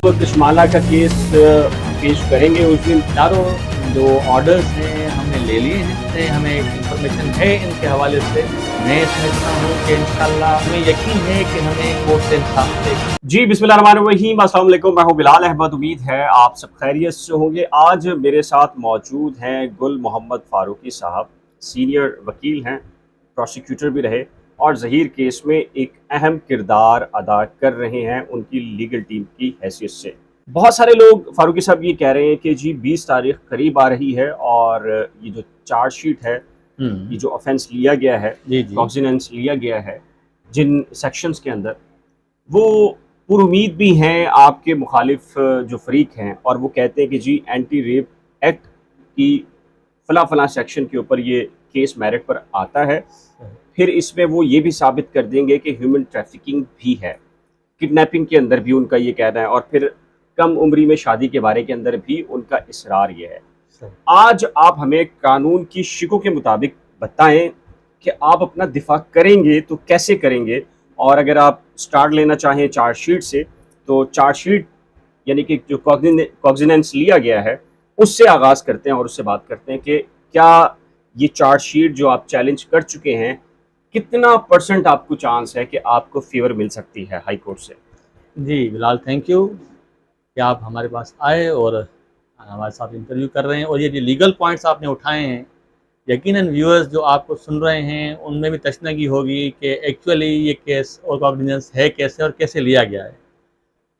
कश्माला का केस पेश करेंगे उस दिन। चारों जो ऑर्डर्स हैं हमने ले लिए हैं, हमें इंफॉर्मेशन है इनके हवाले से। मैं समझता हूँ कि इंशाल्लाह हमें यकीन है कि हमें कोर्ट से इंसाफ मिलेगा। जी बिस्मिल्लाहिर्रहमानिर्रहीम, अस्सलाम वालेकुम। मैं हूँ बिलाल अहमद। उम्मीद है आप सब खैरियत से होंगे। आज मेरे साथ मौजूद हैं गुल मोहम्मद फारूकी साहब, सीनियर वकील हैं, प्रोसिक्यूटर भी रहे और ज़हीर केस में एक अहम किरदार अदा कर रहे हैं उनकी लीगल टीम की हैसियत से। बहुत सारे लोग फारूकी साहब ये कह रहे हैं कि जी 20 तारीख करीब आ रही है और ये जो चार्जशीट है, ये जो ऑफेंस लिया गया है, कॉग्निजेंस लिया गया है जिन सेक्शंस के अंदर, वो पुरुमीद भी हैं आपके मुखालिफ जो फरीक हैं और वो कहते हैं कि जी एंटी रेप एक्ट की फला सेक्शन के ऊपर ये केस मेरिट पर आता है। फिर इसमें वो ये भी साबित कर देंगे कि ह्यूमन ट्रैफिकिंग भी है, किडनैपिंग के अंदर भी उनका ये कहना है और फिर कम उम्री में शादी के बारे के अंदर भी उनका इसरार ये है। आज आप हमें कानून की शिकों के मुताबिक बताएं कि आप अपना दिफा करेंगे तो कैसे करेंगे, और अगर आप स्टार्ट लेना चाहें चार्जशीट से तो चार्जशीट यानी कि जो कॉग्निजेंस लिया गया है उससे आगाज़ करते हैं और उससे बात करते हैं कि क्या ये चार्जशीट जो आप चैलेंज कर चुके हैं, कितना % आपको चांस है कि आपको फेवर मिल सकती है हाई कोर्ट से। जी बिलाल, थैंक यू कि आप हमारे पास आए और हमारे साथ इंटरव्यू कर रहे हैं। और ये जो लीगल पॉइंट्स आपने उठाए हैं, यकीनन व्यूअर्स जो आपको सुन रहे हैं उनमें भी तशनगी होगी कि एक्चुअली ये केस और कॉग्निजेंस है कैसे और कैसे लिया गया है।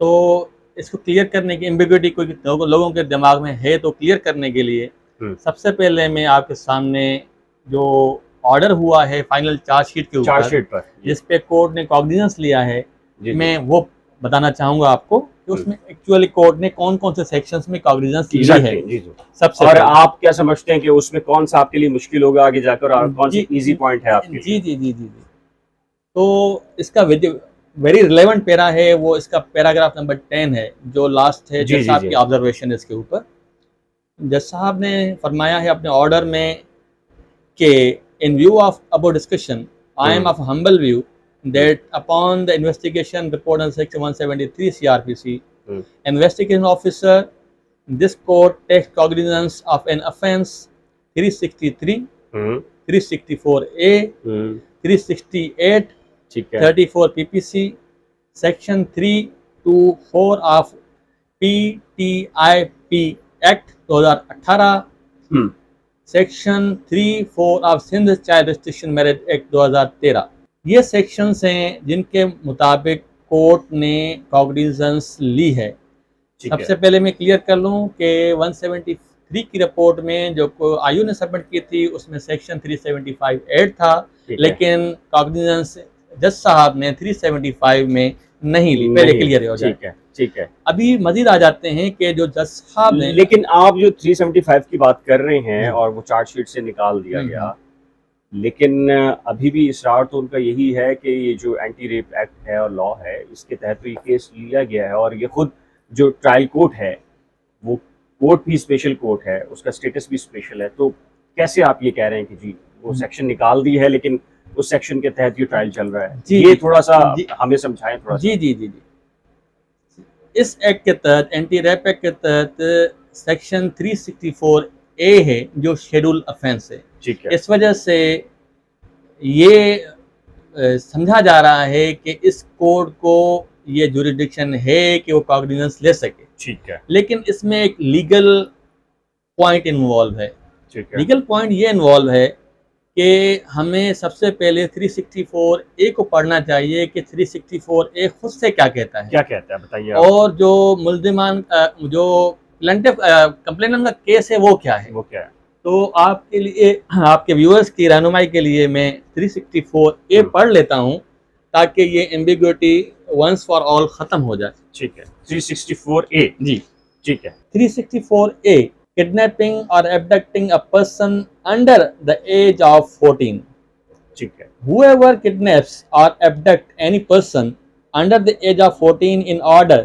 तो इसको क्लियर करने की एम्बिग्युइटी कोई लोगों के दिमाग में है तो क्लियर करने के लिए सबसे पहले मैं आपके सामने जो ऑर्डर हुआ है फाइनल चार्जशीट के ऊपर जिस पे कोर्ट ने कॉग्निजेंस लिया है, मैं वो बताना चाहूँगा आपको कि उसमें एक्चुअली कोर्ट ने कौन कौन से सेक्शंस में कॉग्निजेंस ली है सबसे। और आप क्या समझते हैं कि उसमें कौन सा आपके लिए मुश्किल होगा आगे जाकर और कौन सी इजी पॉइंट है आपके लिए? जी। तो इसका वेरी रिलेवेंट पैरा है, वो इसका पैराग्राफ नंबर 10 है जो लास्ट है जज साहब की ऑब्जर्वेशन इसके ऊपर। जज साहब ने फरमाया है अपने ऑर्डर में कि इन view of about discussion I am of humble view that upon the investigation report on section 173 CRPC, investigation officer, this court takes cognizance of an offence 363, 364A, 368, 34 PPC, section 3 to 4 of PTIP Act 2018, section 3-4 of Sindh Child Restriction Marriage Act 2013। ये sections हैं जिनके मुताबिक court ने cognizance ली है। सबसे पहले मैं clear कर लूँ कि 173 की रिपोर्ट में जो आयु ने सबमिट की थी उसमें सेक्शन 375 ऐड था, लेकिन कॉग्निजेंस जज साहब ने 375 में नहीं ली। पहले क्लियर हो जाए। ठीक है। अभी मजीद आ जाते हैं कि जो जज साहब ने, लेकिन आप जो 375 की बात कर रहे हैं और वो चार्जशीट से निकाल दिया गया, लेकिन अभी भी इसरार तो उनका यही है कि ये जो एंटी रेप एक्ट है और लॉ है इसके तहत तो ये केस लिया गया है और ये खुद जो ट्रायल कोर्ट है वो कोर्ट भी स्पेशल कोर्ट है, उसका स्टेटस भी स्पेशल है। तो कैसे आप ये कह रहे हैं कि जी वो सेक्शन निकाल दी है लेकिन उस सेक्शन के तहत ये ट्रायल चल रहा है? ये थोड़ा सा हमें समझाएं थोड़ा सा। जी। इस एक्ट के तहत, एंटी रेप एक्ट के तहत सेक्शन 364A है जो शेड्यूल ऑफेंस है। इस वजह से ये समझा जा रहा है कि इस कोर्ट को ये जुरिडिक्शन है कि वो कॉग्निजेंस ले सके। ठीक है। लेकिन इसमें एक लीगल पॉइंट इन्वॉल्व है। लीगल पॉइंट ये इन्वॉल्व है कि हमें सबसे पहले 364A को पढ़ना चाहिए कि 364A खुद से क्या कहता है बताइए। और जो मुल्जिमान जो प्लेंटिफ कंप्लेनेंट का केस है वो क्या है। तो आपके लिए, आपके व्यूअर्स की रहनुमाई के लिए मैं 364A पढ़ लेता हूं ताकि ये एम्बिग्युइटी वंस फॉर ऑल खत्म हो जाए। ठीक है। 364A जी ठीक है। 364A, किडनैपिंग और abducting a person under the age of 14। ठीक है। Whoever kidnaps or abduct any person under the age of 14 in order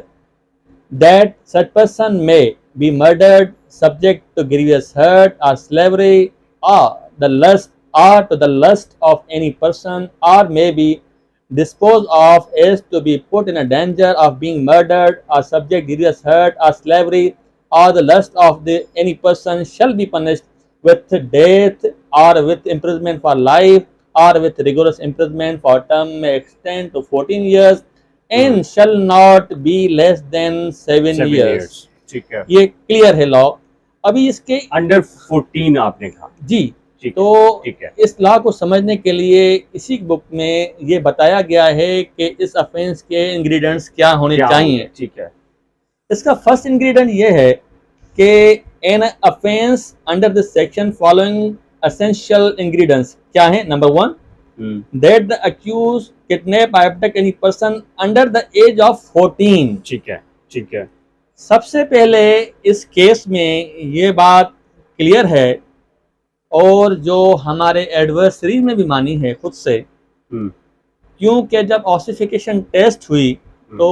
that such person may be murdered, subject to grievous hurt or slavery, or to the lust of any person, or may be dispose of is to be put in a danger of being murdered or subject grievous hurt or slavery or the lust of any person shall be punished with death or with imprisonment for life or with rigorous imprisonment for term may extend to 14 years and shall not be less than 7 years. ठीक है, ये clear है law. अभी इसके under 14 आपने कहा। जी, ठीक तो ठीक है, इस लॉ को समझने के लिए इसी बुक में ये बताया गया है कि इस ऑफेंस के इंग्रेडिएंट्स क्या होने चाहिए। ठीक है, इसका फर्स्ट इंग्रेडिएंट ये है कि an offence under this section following essential ingredients क्या है। Number 1, that the accused kidnap or abduct any person under the age of 14। ठीक है, ठीक है, सबसे पहले इस केस में ये बात क्लियर है और जो हमारे एडवर्सरी में भी मानी है खुद से, क्योंकि जब ऑसिफिकेशन टेस्ट हुई तो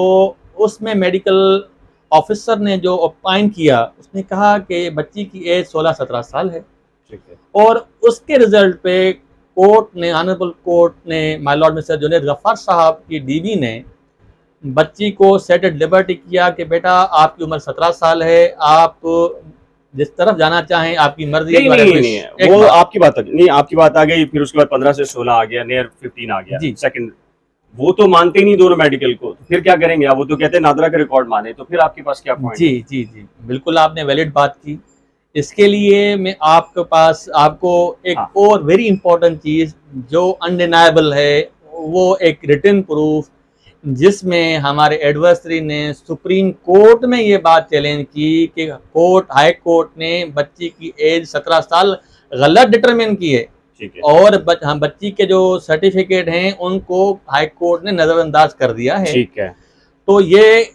उसमें मेडिकल ऑफिसर ने जो ओपाइन किया उसने कहा कि बच्ची की एज 16-17 साल है। ठीक है, और उसके रिजल्ट पे कोर्ट ने, ऑनरेबल कोर्ट ने, my lord mister Junaid Ghaffar साहब की डीवी ने बच्ची को सेट एट लिबर्टी किया कि बेटा आपकी उम्र 17 साल है, आप जिस तरफ जाना चाहें आपकी मर्जी। नहीं, वो आपकी बात नहीं, आपकी बात आ गई, फिर उसके बाद 15 से 16 आ गया, नियर 15 आ गया। सेकंड, वो तो मानते नहीं दोनों मेडिकल को, तो फिर क्या करेंगे आप? वो तो कहते हैं नादरा का रिकॉर्ड माने, तो फिर आपके पास क्या पॉइंट? जी जी जी, बिल्कुल आपने वैलिड बात की। इसके लिए मैं आपको एक और वेरी इंपॉर्टेंट चीज जो अनडिनाइबल है, वो एक रिटन प्रूफ जिसमें हमारे एडवर्सरी ने सुप्रीम कोर्ट में ये बात चैलेंज की कि हाई कोर्ट ने बच्ची की एज 17 साल गलत डिटरमिन की है। ठीक है, और बच्ची के जो सर्टिफिकेट हैं उनको हाई कोर्ट ने नजरअंदाज कर दिया है। ठीक है, तो ये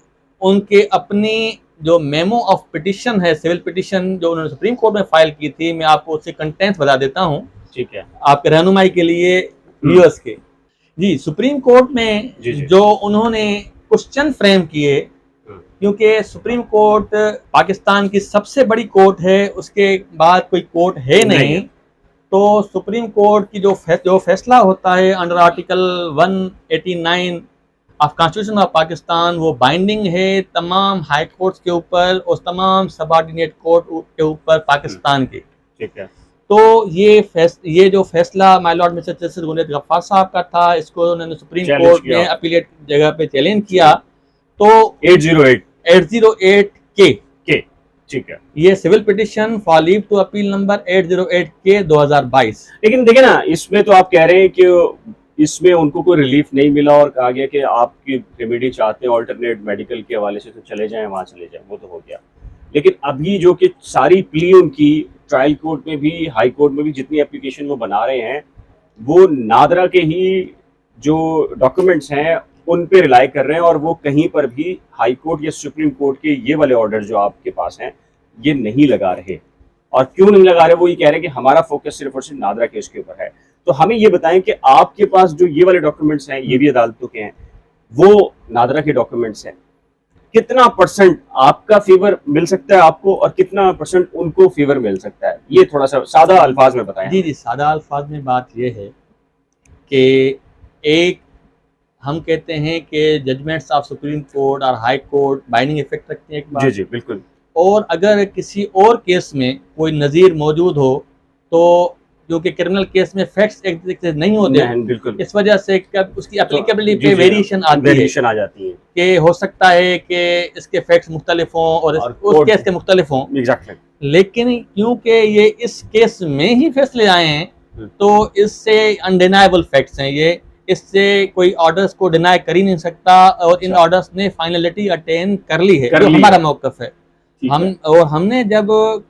उनके अपनी जो मेमो ऑफ पिटिशन है, सिविल पिटिशन जो उन्होंने सुप्रीम कोर्ट में फाइल की थी, मैं आपको उससे कंटेंट बता देता हूँ। ठीक है, आपके रहनुमाई के लिए व्यूअर्स के। जी, सुप्रीम कोर्ट में जो उन्होंने क्वेश्चन फ्रेम किए, क्योंकि सुप्रीम कोर्ट पाकिस्तान की सबसे बड़ी कोर्ट है, उसके बाद कोई कोर्ट है नहीं, तो सुप्रीम कोर्ट की जो फैसला होता है under article 189 of constitution of Pakistan, वो बाइंडिंग है तमाम हाई कोर्ट्स के ऊपर और तमाम सबऑर्डिनेट कोर्ट के ऊपर पाकिस्तान के। ठीक है, तो ये जो फैसला my lord mister justice Junaid Ghaffar साहब का था, इसको उन्होंने सुप्रीम कोर्ट में अपीलेट जगह पे चैलेंज किया। तो 808 के ठीक है, ये civil petition for leave to appeal number 808 के 2022। लेकिन देखिए ना, इसमें तो आप कह रहे हैं कि इसमें उनको कोई रिलीफ नहीं मिला और कहा गया कि आपकी रेमेडी चाहते हैं ऑल्टरनेट मेडिकल के हवाले से तो चले जाएं, वहां चले जाएं, वो तो हो गया। लेकिन अभी जो कि सारी प्ली उनकी ट्रायल कोर्ट में भी, हाई कोर्ट में भी जितनी एप्लीकेशन वो बना रहे हैं, वो नादरा के ही जो डॉक्यूमेंट्स हैं उन पे रिलाई कर रहे हैं, और वो कहीं पर भी हाई कोर्ट या सुप्रीम कोर्ट के ये वाले ऑर्डर जो आपके पास हैं ये नहीं लगा रहे। और क्यों नहीं लगा रहे? वो ये कह रहे हैं कि हमारा फोकस सिर्फ और सिर्फ नादरा केस के ऊपर है। तो हमें ये बताएं कि आपके पास जो ये वाले डॉक्यूमेंट्स हैं, ये भी अदालतों के हैं, वो नादरा के डॉक्यूमेंट्स हैं, कितना % आपका फेवर मिल सकता है आपको और कितना % उनको फेवर मिल सकता है? ये थोड़ा सा सादा अल्फाज में बताएं। जी, सादा अल्फाज में बात ये है कि एक हम कहते हैं कि जजमेंट्स ऑफ सुप्रीम कोर्ट और हाई कोर्ट बाइंडिंग इफेक्ट रखते हैं, एक बात। जी बिल्कुल। और अगर किसी और केस में कोई नज़ीर मौजूद हो, तो क्योंकि क्रिमिनल केस में फैक्ट्स एक तरीके से नहीं होते, बिल्कुल, इस वजह से उसकी एप्लीकेबिलिटी पे वेरिएशन आ जाती है कि हो सकता है कि इसके फैक्ट्स मुख्तलिफ हों और उस केस के मुख्तलिफ हों। एग्जैक्टली। लेकिन क्योंकि ये इस केस में ही फैसले आए हैं, तो इससे अनडिनाइबल फैक्ट्स हैं ये, इससे कोई ऑर्डर्स को डिनाई कर ही नहीं सकता, और इन ऑर्डर्स ने फाइनलिटी अटेन कर ली है, जो हमारा मौक़िफ़ है। हमने जब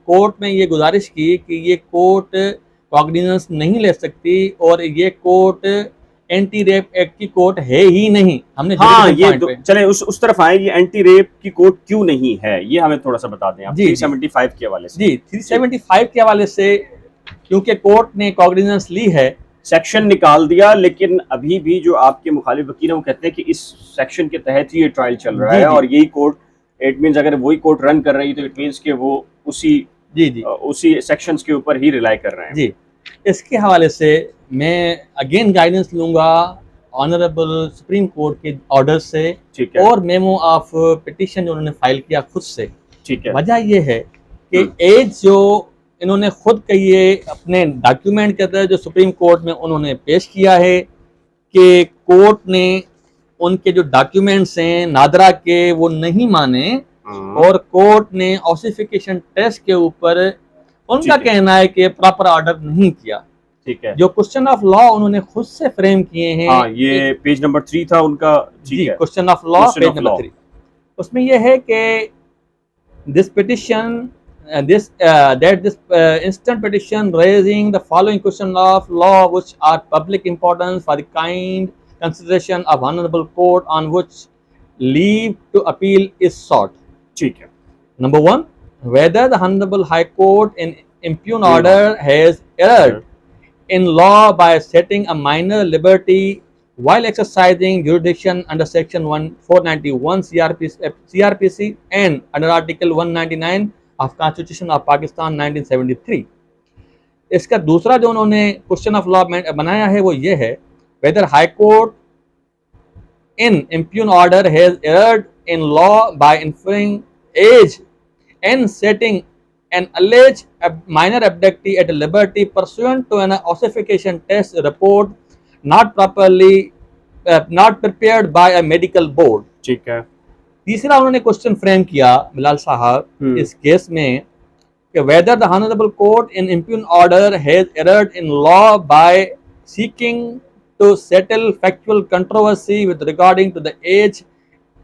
कोर्ट में ये गुजारिश की कि ये कोर्ट कॉग्निजेंस नहीं ले सकती और ये कोर्ट एंटी रेप एक्ट की कोर्ट है ही नहीं, हमने ये चले उस तरफ आए, ये एंटी रेप की कोर्ट क्यों नहीं है, ये हमें थोड़ा सा बता दें आप। 375 के हवाले से। जी, 375 के हवाले से, क्योंकि कोर्ट ने कॉग्निजेंस ली है, सेक्शन निकाल दिया, लेकिन अभी भी जो आपके मुखालिफ वकील हैं वो कहते हैं कि इस सेक्शन के तहत ही ये ट्रायल चल रहा है, और यही कोर्ट, इट मींस अगर वही कोर्ट रन कर रही तो इट मींस कि वो उसी सेक्शंस के ऊपर ही रिलाई कर रहे हैं। जी, इसके हवाले से मैं अगेन गाइडेंस लूँगा ऑनरेबल सुप्रीम कोर्ट के ऑर्डर से ठीक है, और मेमो ऑफ पिटिशन जो उन्होंने फाइल किया खुद से। ठीक है, वजह ये है कि एज जो इन्होंने खुद कही है अपने डॉक्यूमेंट के अंदर जो सुप्रीम कोर्ट में उन्होंने पेश किया है कि कोर्ट ने उनके जो डॉक्यूमेंट्स हैं नादरा के वो नहीं माने और कोर्ट ने ऑसिफिकेशन टेस्ट के ऊपर उनका कहना है कि प्रॉपर ऑर्डर नहीं किया। ठीक है, जो क्वेश्चन ऑफ लॉ उन्होंने खुद से फ्रेम किए हैं, हाँ, ये पेज नंबर 3 था उनका। जी, question of law page number 3, उसमें यह है कि this petition this instant petition raising the following question of law which are public importance for the kind consideration of honorable court on which leave to appeal is sought. ठीक है, Number 1, whether the honorable high court in impugn order has erred in law by setting a minor liberty while exercising jurisdiction under section 491 CRPC and under article 199 of constitution of Pakistan 1973। इसका दूसरा जो उन्होंने question of law बनाया है वो ये है, whether high court in impugned order has erred in law by inferring age and setting an alleged minor abductee at liberty pursuant to an ossification test report not prepared by a medical board. ठीक है, तीसरा उन्होंने question frame किया बिलाल साहब इस case में कि whether the honourable court in impugned order has erred in law by seeking to settle factual controversy with regarding to the age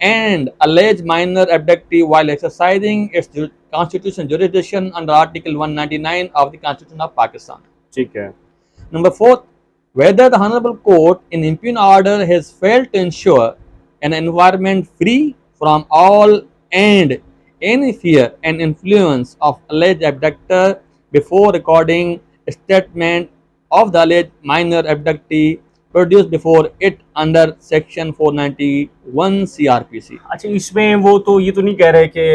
and alleged minor abductee while exercising its constitutional jurisdiction under article 199 of the Constitution of Pakistan. ठीक है, Number 4, whether the honorable court in impugn order has failed to ensure an environment free from all and any fear and influence of alleged abductor before recording a statement of the alleged minor abductee produced before it under section 491 CRPC। अच्छा, इसमें वो तो ये तो नहीं कह रहे कि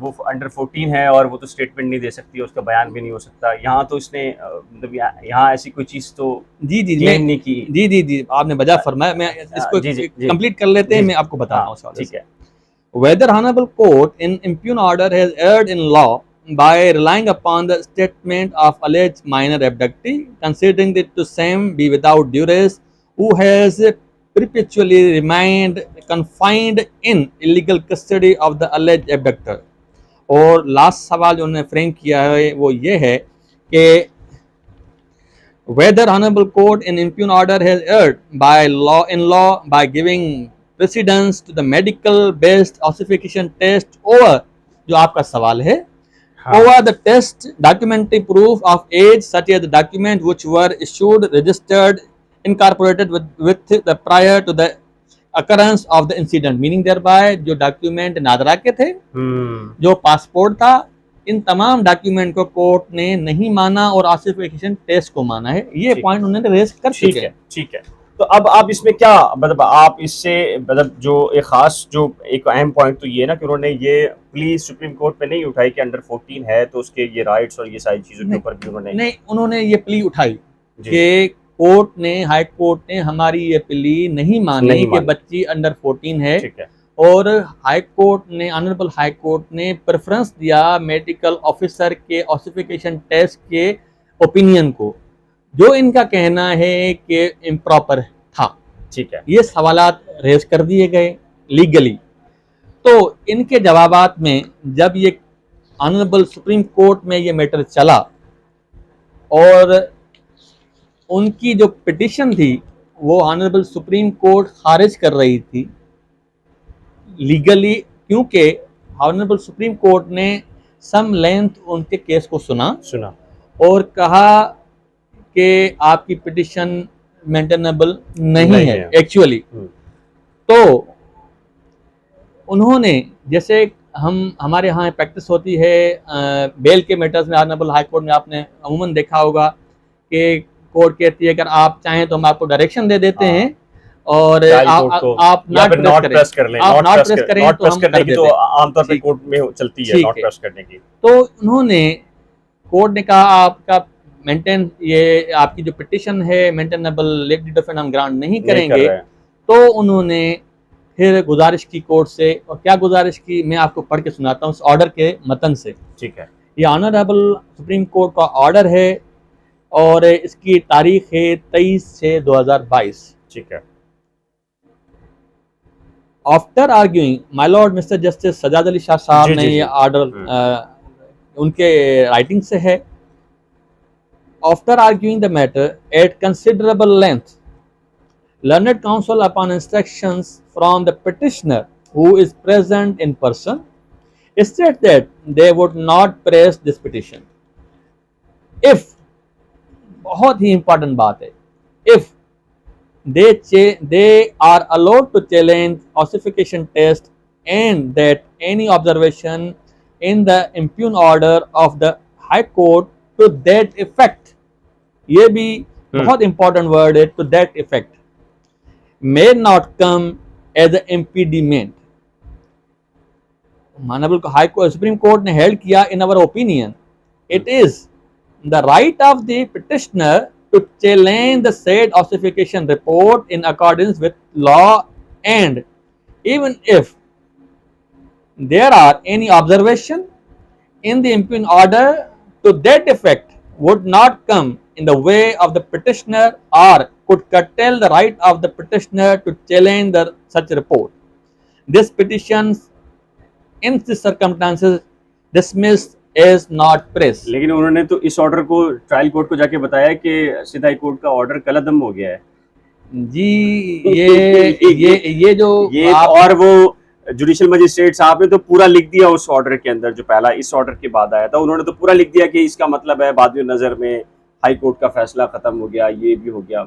वो अंडर 14 है और वो तो स्टेटमेंट नहीं दे सकती, उसका बयान भी नहीं हो सकता। यहाँ तो इसने मतलब यहाँ ऐसी कोई चीज़ तो जी नहीं की। जी आपने वजह फरमाया, मैं इसको कंप्लीट कर लेते हैं, मैं आपको बताता हूँ। ठीक है, whether honorable court in impugn order has erred in law by relying upon the statement of alleged minor abductee, considering it to same be without duress, who has perpetually remained confined in illegal custody of the alleged abductor। और last सवाल जो उन्होंने frame किया है वो ये है कि whether honorable court in impugn order has erred by law by giving precedence to the medical based ossification test over जो आपका सवाल है, over the test documentary proof of age such as the document which were issued, registered, incorporated with the prior to the occurrence of the incident, meaning thereby जो document NADRA के थे, जो passport था, इन तमाम डॉक्यूमेंट को कोर्ट ने नहीं माना और ऑसिफिकेशन टेस्ट को माना है। ये पॉइंट उन्होंने रेज कर चुके हैं। ठीक है, तो अब आप इसमें क्या मतलब आप इससे मतलब जो एक खास जो एक अहम पॉइंट तो ये ना कि उन्होंने ये प्लीज सुप्रीम कोर्ट पे नहीं उठाई कि अंडर 14 है तो उसके ये राइट्स और ये सारी चीजों के ऊपर भी उन्होंने ये प्ली उठाई कि कोर्ट ने, हाई कोर्ट ने हमारी ये प्ली नहीं मानी कि बच्ची अंडर 14 है। ठीक है, और हाई कोर्ट ने, ऑनरेबल हाई कोर्ट ने प्रेफरेंस दिया मेडिकल ऑफिसर के ऑसिफिकेशन टेस्ट के ओपिनियन को, जो इनका कहना है कि इम्प्रॉपर था। ठीक है, ये सवालात रेज कर दिए गए लीगली। तो इनके जवाबात में जब ये ऑनरेबल सुप्रीम कोर्ट में ये मैटर चला और उनकी जो पिटिशन थी वो ऑनरेबल सुप्रीम कोर्ट खारिज कर रही थी लीगली, क्योंकि ऑनरेबल सुप्रीम कोर्ट ने सम लेंथ उनके केस को सुना और कहा कि आपकी पिटिशन मेंटेनेबल नहीं है एक्चुअली। तो उन्होंने, जैसे हमारे यहाँ प्रैक्टिस होती है बेल के मैटर्स में, ऑनरेबल हाई कोर्ट में आपने अमूमन देखा होगा कि कोर्ट कहती है अगर आप चाहें तो हम आपको डायरेक्शन दे देते हैं और आप नॉट प्रेस करें, नॉट प्रेस करें तो हम कर देते हैं। आमतौर पे कोर्ट में चलती है नॉट प्रेस करने की। तो उन्होंने, कोर्ट ने कहा आपका मेंटेन ये आपकी जो पिटिशन है मेंटेनेबल लीगल डिफेंस हम ग्रांट नहीं करेंगे, तो उन्होंने फिर गुजारिश की कोर्ट से, और क्या गुजारिश की मैं आपको पढ़ के सुनाता हूँ उस ऑर्डर के मतन से। ठीक है। ये ऑनरेबल सुप्रीम कोर्ट का ऑर्डर है और इसकी तारीख है 23/6/2022। ठीक है। After arguing my lord mister justice Sajjad Ali Shah साहब ने ये ऑर्डर उनके राइटिंग से है। After arguing the matter at considerable length, learned counsel upon instructions from the petitioner who is present in person state that they would not press this petition if, बहुत ही important बात है, if they are allowed to challenge ossification test and that any observation in the impugned order of the high court to that effect, ये भी बहुत important word है, to that effect, may not come as an impediment. Honorable High Court, Supreme Court ने held किया, in our opinion, it is the right of the petitioner to challenge the said ossification report in accordance with law, and even if there are any observation in the impugned order to that effect would not come in the way of the petitioner or could curtail the right of the petitioner to challenge the such report. This petition in these circumstances dismissed as not pressed. लेकिन उन्होंने तो इस order को trial court को जाके बताया कि सीधा कोर्ट का ऑर्डर कलअदम हो गया है जी। ये जो और वो जुडिशियल मजिस्ट्रेट साहब ने तो पूरा लिख दिया उस ऑर्डर के अंदर, जो पहला इस ऑर्डर के बाद आया था, उन्होंने तो पूरा लिख दिया कि इसका मतलब है बाद में नजर में हाई कोर्ट का फैसला खत्म हो गया, ये भी हो गया।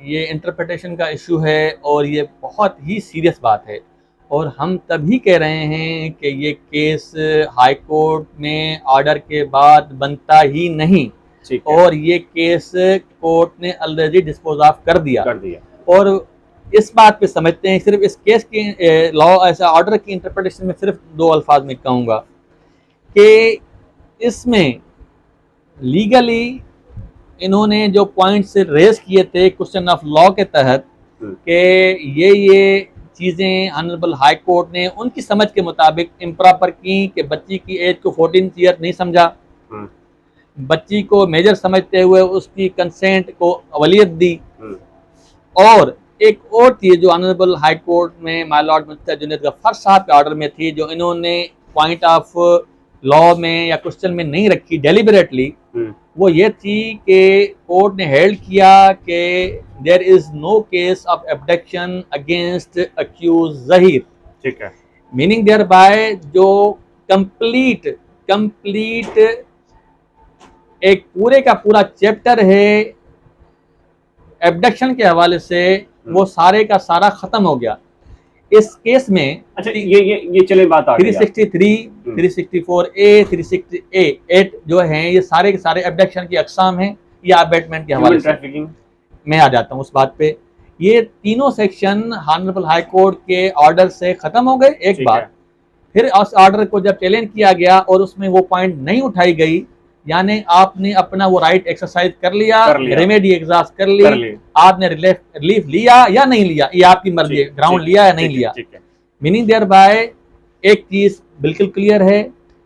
ये इंटरप्रिटेशन का इशू है और ये बहुत ही सीरियस बात है, और हम तभी कह रहे हैं कि ये केस हाई कोर्ट में ऑर्डर के बाद बनता ही नहीं, और ये केस कोर्ट ने ऑलरेडी डिस्पोज ऑफ कर दिया। और इस बात पे समझते हैं, सिर्फ इस केस के लॉ ऐसा ऑर्डर की इंटरप्रिटेशन में सिर्फ दो अल्फाज में कहूँगा कि इसमें लीगली इन्होंने जो पॉइंट्स रेज किए थे क्वेश्चन ऑफ लॉ के तहत कि ये चीज़ें ऑनरेबल हाई कोर्ट ने उनकी समझ के मुताबिक इम्प्रॉपर की, कि बच्ची की एज को 14 ईयर नहीं समझा, बच्ची को मेजर समझते हुए उसकी कंसेंट को अवलियत दी, और एक और चीज़ जो ऑनरेबल हाई कोर्ट में my lord mister Junaid Ghaffar साहब के ऑर्डर में थी, जो इन्होंने पॉइंट ऑफ लॉ में या क्वेश्चन में नहीं रखी डेलिबरेटली, वो ये थी कि कोर्ट ने हेल्ड किया कि there is no case of abduction against accused Zaheer. ठीक है। मीनिंग देयर बाय जो कंप्लीट एक पूरे का पूरा चैप्टर है एब्डक्शन के हवाले से, वो सारे का सारा खत्म हो गया इस केस में। अच्छा, ये चले बात आ 363, 364A, 368 जो हैं, ये सारे के सारे एब्डक्शन की अकसाम हैं या अबेटमेंट के हवाले से। मैं आ जाता हूँ उस बात पे। ये तीनों सेक्शन ऑनरेबल हाई कोर्ट के ऑर्डर से खत्म हो गए एक बार। फिर उस ऑर्डर को जब चैलेंज किया गया और उसमें वो पॉइंट नहीं उठाई गई, यानी आपने अपना वो राइट एक्सरसाइज कर लिया। रेमेडी एग्जॉस्ट कर ली, आपने रिलीफ लिया या नहीं लिया, ये आपकी मर्जी है, ग्राउंड लिया या नहीं लिया। मीनिंग देयर बाय एक चीज बिल्कुल क्लियर है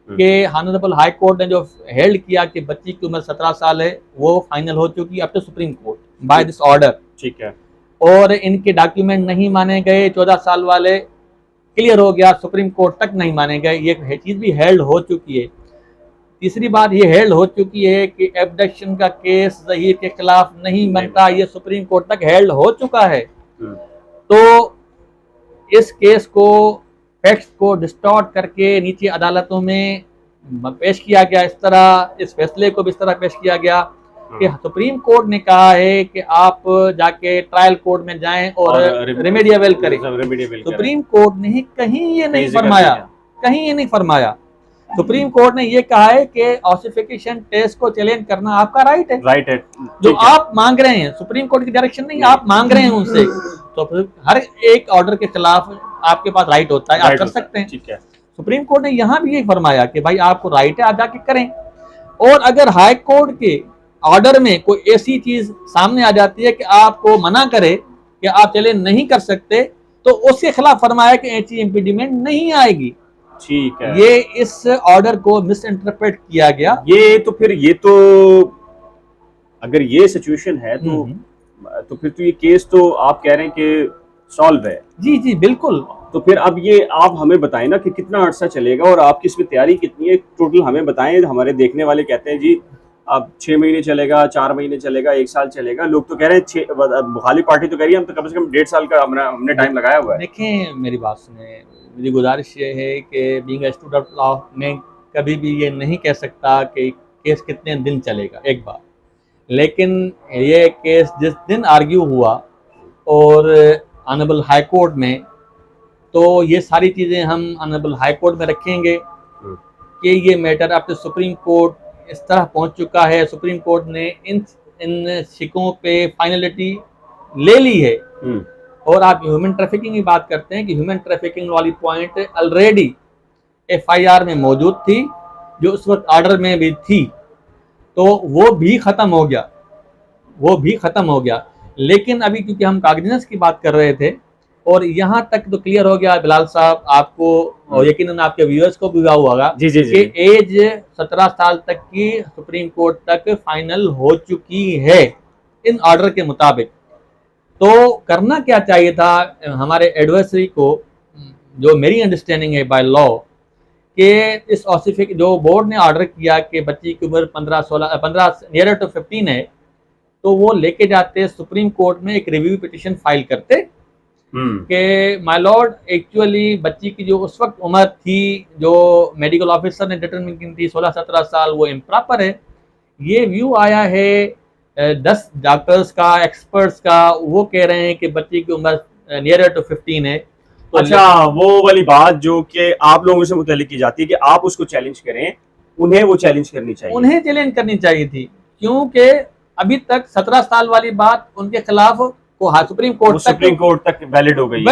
कि ऑनरेबल हाई कोर्ट ने जो हेल्ड किया कि बच्ची की उम्र 17 साल है, वो फाइनल हो चुकी up to supreme court by this order. ठीक है। और इनके डॉक्यूमेंट नहीं माने गए, 14 साल वाले क्लियर हो गया, सुप्रीम कोर्ट तक नहीं माने गए, ये चीज भी हेल्ड हो चुकी है। तीसरी बात ये हेल्ड हो चुकी है कि एब्डक्शन का केस ज़हीर के खिलाफ नहीं बनता, ये सुप्रीम कोर्ट तक हेल्ड हो चुका है। तो इस केस को, फैक्ट्स को डिस्टॉर्ट करके नीचे अदालतों में पेश किया गया, इस तरह इस फैसले को भी इस तरह पेश किया गया कि सुप्रीम कोर्ट ने कहा है कि आप जाके ट्रायल कोर्ट में जाएं और रेमेडी अवेल करें। सुप्रीम कोर्ट ने कहीं ये नहीं फरमाया, सुप्रीम कोर्ट ने ये कहा है कि ऑसिफिकेशन टेस्ट को चैलेंज करना आपका राइट है। जो आप मांग रहे हैं, सुप्रीम कोर्ट की डायरेक्शन नहीं, आप मांग रहे हैं उनसे, तो हर एक ऑर्डर के खिलाफ आपके पास राइट होता है, आप कर सकते हैं। सुप्रीम कोर्ट ने यहाँ भी ये फरमाया कि भाई आपको राइट है, आप जाके करें। और अगर हाई कोर्ट के ऑर्डर में कोई ऐसी चीज सामने आ जाती है कि आपको मना करे कि आप चैलेंज नहीं कर सकते, तो उसके खिलाफ फरमाया कि ऐसी इम्पीडमेंट नहीं आएगी। ठीक है, ये इस ऑर्डर को मिस इंटरप्रेट किया गया। ये तो अगर ये सिचुएशन है तो फिर तो ये केस तो आप कह रहे हैं कि सॉल्व है। जी जी बिल्कुल। तो फिर अब ये आप हमें बताएं ना कि कितना अर्सा चलेगा और आपकी इसमें तैयारी कितनी है, टोटल हमें बताएं। हमारे देखने वाले कहते हैं जी अब 6 महीने चलेगा, 4 महीने चलेगा, 1 साल चलेगा। लोग तो कह रहे हैं मुखालिफ पार्टी तो कह रही है हम तो कम से कम 1.5 साल का हमने टाइम लगाया हुआ है। देखें मेरी बात सुने, मेरी गुजारिश ये है कि being a student of law मैं कभी भी ये नहीं कह सकता कि केस कितने दिन चलेगा, एक बार। लेकिन ये केस जिस दिन आर्ग्यू हुआ और ऑनरेबल हाई कोर्ट में, तो ये सारी चीज़ें हम ऑनरेबल हाई कोर्ट में रखेंगे कि ये मैटर अब तो सुप्रीम कोर्ट इस तरह पहुंच चुका है। सुप्रीम कोर्ट ने इन शिकों पे फाइनलिटी ले ली है। और आप ह्यूमन ट्रैफिकिंग की बात करते हैं कि ह्यूमन ट्रैफिकिंग वाली पॉइंट ऑलरेडी FIR में मौजूद थी, जो उस वक्त ऑर्डर में भी थी, तो वो भी ख़त्म हो गया। लेकिन अभी क्योंकि हम कॉग्निजेंस की बात कर रहे थे और यहाँ तक तो क्लियर हो गया बिलाल साहब, आपको और यकीनन आपके व्यूअर्स को भी हुआ होगा कि एज 17 साल तक की सुप्रीम कोर्ट तक फाइनल हो चुकी है इन ऑर्डर के मुताबिक। तो करना क्या चाहिए था हमारे एडवर्सरी को, जो मेरी अंडरस्टैंडिंग है बाय लॉ, कि इस ऑसिफिक जो बोर्ड ने ऑर्डर किया कि बच्ची की उम्र 15 नियर टू 15 है, तो वो लेके जाते सुप्रीम कोर्ट में एक रिव्यू पिटिशन फाइल करते कि माय लॉर्ड एक्चुअली बच्ची की जो उस वक्त उम्र थी, जो मेडिकल ऑफिसर ने डिटरमिन की थी 16-17 साल, वो इम्प्रॉपर है। ये व्यू आया है 10 डॉक्टर्स का, एक्सपर्ट्स का, वो कह रहे हैं कि बच्ची की उम्र नियर टू 15 है। तो अच्छा, वो वाली बात जो कि आप लोगों से मुतल्लिक की जाती है कि आप उसको चैलेंज करें, उन्हें वो चैलेंज करनी चाहिए, उन्हें चैलेंज करनी चाहिए थी, क्योंकि अभी तक 17 साल वाली बात उनके खिलाफ वो सुप्रीम कोर्ट तक वैलिड हो गई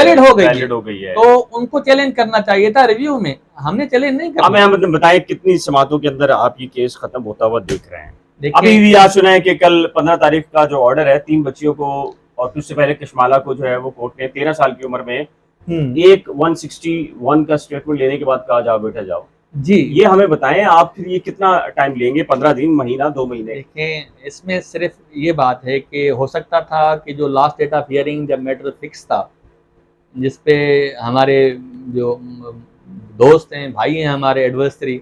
है। तो उनको चैलेंज करना चाहिए था रिव्यू में, हमने चैलेंज नहीं किया। हमें बताएं कितनी समातों के अंदर आप ये केस खत्म होता हुआ देख रहे हैं? अभी भी आज सुना है कि कल 15 तारीख का जो ऑर्डर है 3 बच्चियों को और उससे पहले कश्माला को जो है वो कोर्ट ने 13 साल की उम्र में एक 161 का स्टेटमेंट लेने के बाद कहा जाओ बेटा जाओ जी। ये हमें बताएं आप, फिर ये कितना टाइम लेंगे? 15 दिन, महीना, 2 महीने? देखें, इसमें सिर्फ ये बात है कि हो सकता था कि जो लास्ट डेट ऑफ हियरिंग जब मैटर फिक्स था, जिसपे हमारे जो दोस्त हैं, भाई हैं हमारे एडवर्सरी,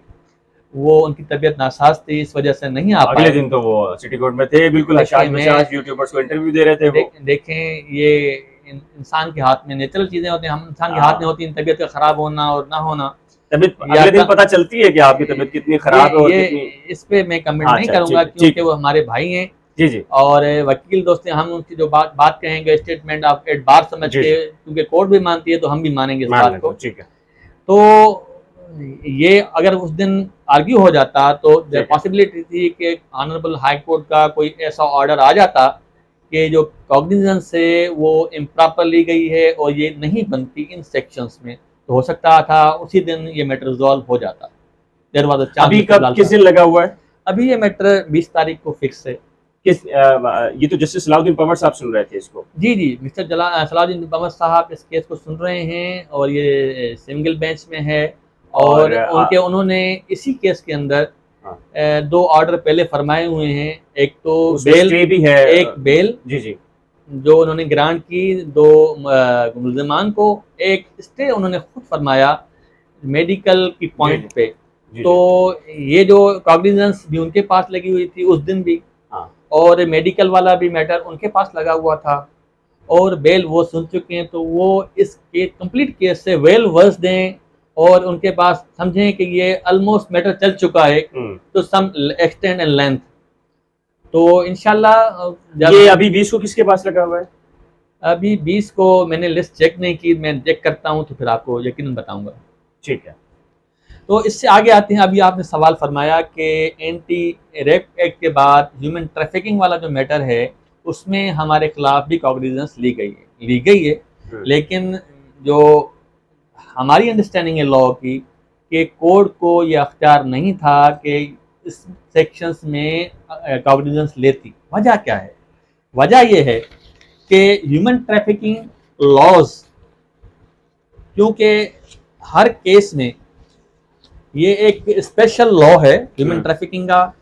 वो उनकी तबीयत नासाज थी, इस वजह से नहीं आ पाए। अगले दिन तो वो सिटी कोर्ट में थे, बिल्कुल यूट्यूबर्स को इंटरव्यू दे रहे थे वो। देखें, ये इंसान के हाथ में नेचुरल चीजें होती हैं, हम इंसान के हाथ में होती हैं, तबीयत का खराब होना और ना होना। तबीयत अगले दिन पता चलती है कि आपकी तबीयत कितनी खराब है और कितनी। इस पे मैं कमेंट नहीं करूंगा क्योंकि वो हमारे भाई हैं जी और वकील दोस्त हैं। हम उनकी जो बात कहेंगे स्टेटमेंट ऑफ एट बार समझ के, क्योंकि कोर्ट भी मानती है तो हम भी मानेंगे इस बात को। ठीक है। तो ये अगर उस दिन आर्ग्यू हो जाता तो पॉसिबिलिटी थी कि ऑनरेबल हाई कोर्ट का कोई ऐसा ऑर्डर आ जाता कि जो कॉग्निजेंस से वो इम्प्रॉपर ली गई है और ये नहीं बनती इन सेक्शंस में, तो हो सकता था उसी दिन ये मैटर रिजॉल्व हो जाता। अभी कब किस दिन लगा हुआ है? अभी ये मैटर 20 तारीख को फिक्स है। ये तो जस्टिस सलाउद्दीन पंवर साहब सुन रहे थे इसको? जी, मिस्टर सलाउद्दीन पंवर साहब इस केस को सुन रहे हैं और ये सिंगल बेंच में है और उन्होंने इसी केस के अंदर 2 ऑर्डर पहले फरमाए हुए हैं। एक तो बेल भी है, एक बेल जी जो उन्होंने ग्रांट की 2 मुल्ज़िमान को, एक स्टे उन्होंने खुद फरमाया मेडिकल की पॉइंट पे। तो ये जो कॉग्निजेंस भी उनके पास लगी हुई थी उस दिन भी, और मेडिकल वाला भी मैटर उनके पास लगा हुआ था और बेल वो सुन चुके हैं। तो वो इस कंप्लीट केस से वेल वर्स दें और उनके पास समझें कि ये ऑलमोस्ट मैटर चल चुका है तो सम एक्सटेंड एंड लेंथ। तो इंशाल्लाह ये अभी 20 को किसके पास लगा हुआ है? अभी 20 को मैंने लिस्ट चेक नहीं की, मैं चेक करता हूं तो फिर आपको यकीनन बताऊंगा। ठीक है। तो इससे आगे आते हैं। अभी आपने सवाल फरमाया कि एंटी रेप एक्ट के बाद ह्यूमन ट्रैफिकिंग वाला जो मैटर है उसमें हमारे खिलाफ भी कॉग्निजेंस ली गई है। लेकिन जो हमारी अंडरस्टैंडिंग है लॉ की कि कोर्ट को यह अख्तियार नहीं था कि इस सेक्शंस में कॉग्निजेंस लेती। वजह क्या है? वजह ये है कि ह्यूमन ट्रैफिकिंग लॉज, क्योंकि हर केस में ये एक स्पेशल लॉ है ह्यूमन ट्रैफिकिंग का,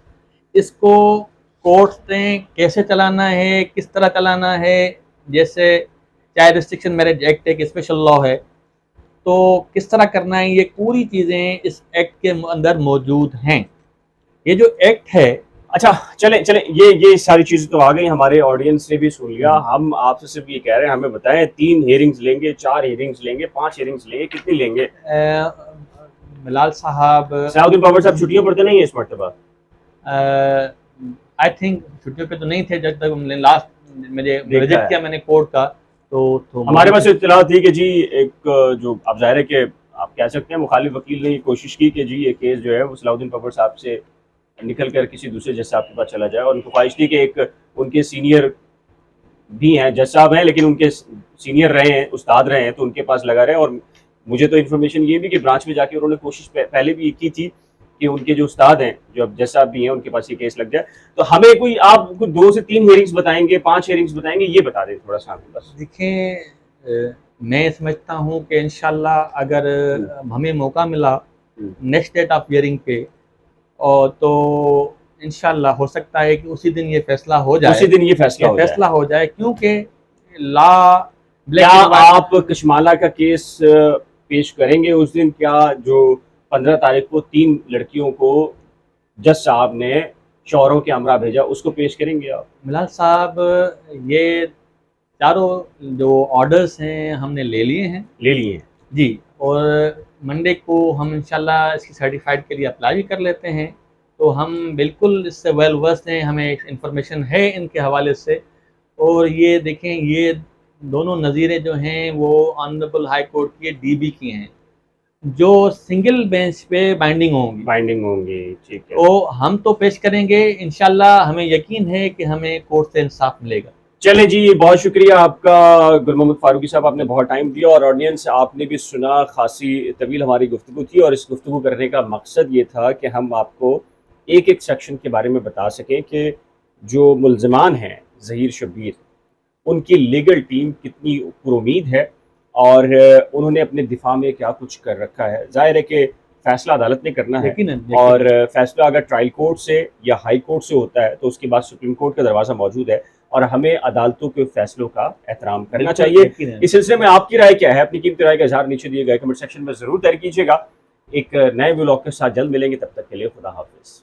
इसको कोर्ट्स ने कैसे चलाना है, किस तरह चलाना है, जैसे चाइल्ड रिस्ट्रिक्शन मैरिज एक्ट एक स्पेशल लॉ है, तो किस तरह करना है, ये पूरी चीज़ें इस एक्ट के अंदर मौजूद हैं। ये जो एक्ट है, अच्छा चले चले, ये सारी चीज़ें तो आ गई, हमारे ऑडियंस ने भी सुन लिया। हम आपसे सिर्फ ये कह रहे हैं, हमें बताएं 3 हियरिंग्स लेंगे, 4 हियरिंग्स लेंगे, 5 हियरिंग्स लेंगे, कितनी लेंगे? बिलाल साहब, सलाउद्दीन बाबर साहब छुट्टियों पर तो नहीं है इस मरतबा? आई थिंक छुट्टियों पे तो नहीं थे जब तक हमने लास्ट मुझे विजिट किया मैंने कोर्ट का, तो हमारे पास इत्तला थी कि जी एक जो आप ज़ाहिर है कि आप कह सकते हैं मुखालिफ वकील ने कोशिश की कि जी ये केस जो है वो सलाउद्दीन बाबर साहब से निकल कर किसी दूसरे जज साहब के पास चला जाए, और उनको ख्वाहिश थी कि एक उनके सीनियर भी हैं, जज साहब हैं लेकिन उनके सीनियर रहे हैं, उस्ताद रहे हैं, तो उनके पास लगा रहे। और मुझे तो इन्फॉर्मेशन ये भी कि ब्रांच में जाके उन्होंने कोशिश पहले भी की थी कि उनके जो उस्ताद हैं, जो अब जज साहब भी हैं, उनके पास ये केस लग जाए। तो हमें कोई आप 2 से 3 हियरिंग्स बताएंगे, 5 हियरिंग्स बताएंगे, ये बता दें थोड़ा सा हमें बस। देखिए, मैं समझता हूँ कि इंशाल्लाह अगर हमें मौका मिला नेक्स्ट डेट ऑफ हियरिंग पे, और तो इंशाल्लाह हो सकता है कि उसी दिन ये फैसला हो जाए, उसी दिन ये फैसला हो जाए, क्योंकि लॉ क्या आप कशमाला का केस पेश करेंगे उस दिन? क्या जो 15 तारीख को 3 लड़कियों को जज साहब ने शौहरों के हमरा भेजा, उसको पेश करेंगे आप? बिलाल साहब, ये चारों जो ऑर्डर्स हैं हमने ले लिए हैं जी, और मंडे को हम इंशाल्लाह इसकी सर्टिफाइड के लिए अप्लाई भी कर लेते हैं। तो हम बिल्कुल इससे वेल वर्स्ड हैं, हमें इंफॉर्मेशन है इनके हवाले से। और ये देखें, ये दोनों नज़ीरें जो हैं वो ऑनरेबल हाई कोर्ट की डीबी की हैं, जो सिंगल बेंच पे बाइंडिंग होंगी। ठीक है, तो हम तो पेश करेंगे इंशाल्लाह, हमें यकीन है कि हमें कोर्ट से इंसाफ मिलेगा। चले जी, बहुत शुक्रिया आपका गुल मोहम्मद फारूकी साहब, आपने बहुत टाइम दिया, और ऑडियंस आपने भी सुना। खासी तवील हमारी गुफ्तगू थी, और इस गुफ्तगू करने का मकसद ये था कि हम आपको एक एक सेक्शन के बारे में बता सकें कि जो मुल्ज़िमान हैं ज़हीर शब्बीर, उनकी लीगल टीम कितनी पुरुमीद है, और उन्होंने अपने दिफा में क्या कुछ कर रखा है। ज़ाहिर है कि फ़ैसला अदालत ने करना है, और फ़ैसला अगर ट्रायल कोर्ट से या हाई कोर्ट से होता है तो उसके बाद सुप्रीम कोर्ट का दरवाज़ा मौजूद है, और हमें अदालतों के फैसलों का एहतराम करना चाहिए। इस सिलसिले में आपकी राय क्या है? अपनी कीमती राय का इज़हार नीचे दिए गए कमेंट सेक्शन में ज़रूर तय कीजिएगा। एक नए व्लॉग के साथ जल्द मिलेंगे, तब तक के लिए खुदा हाफिज़।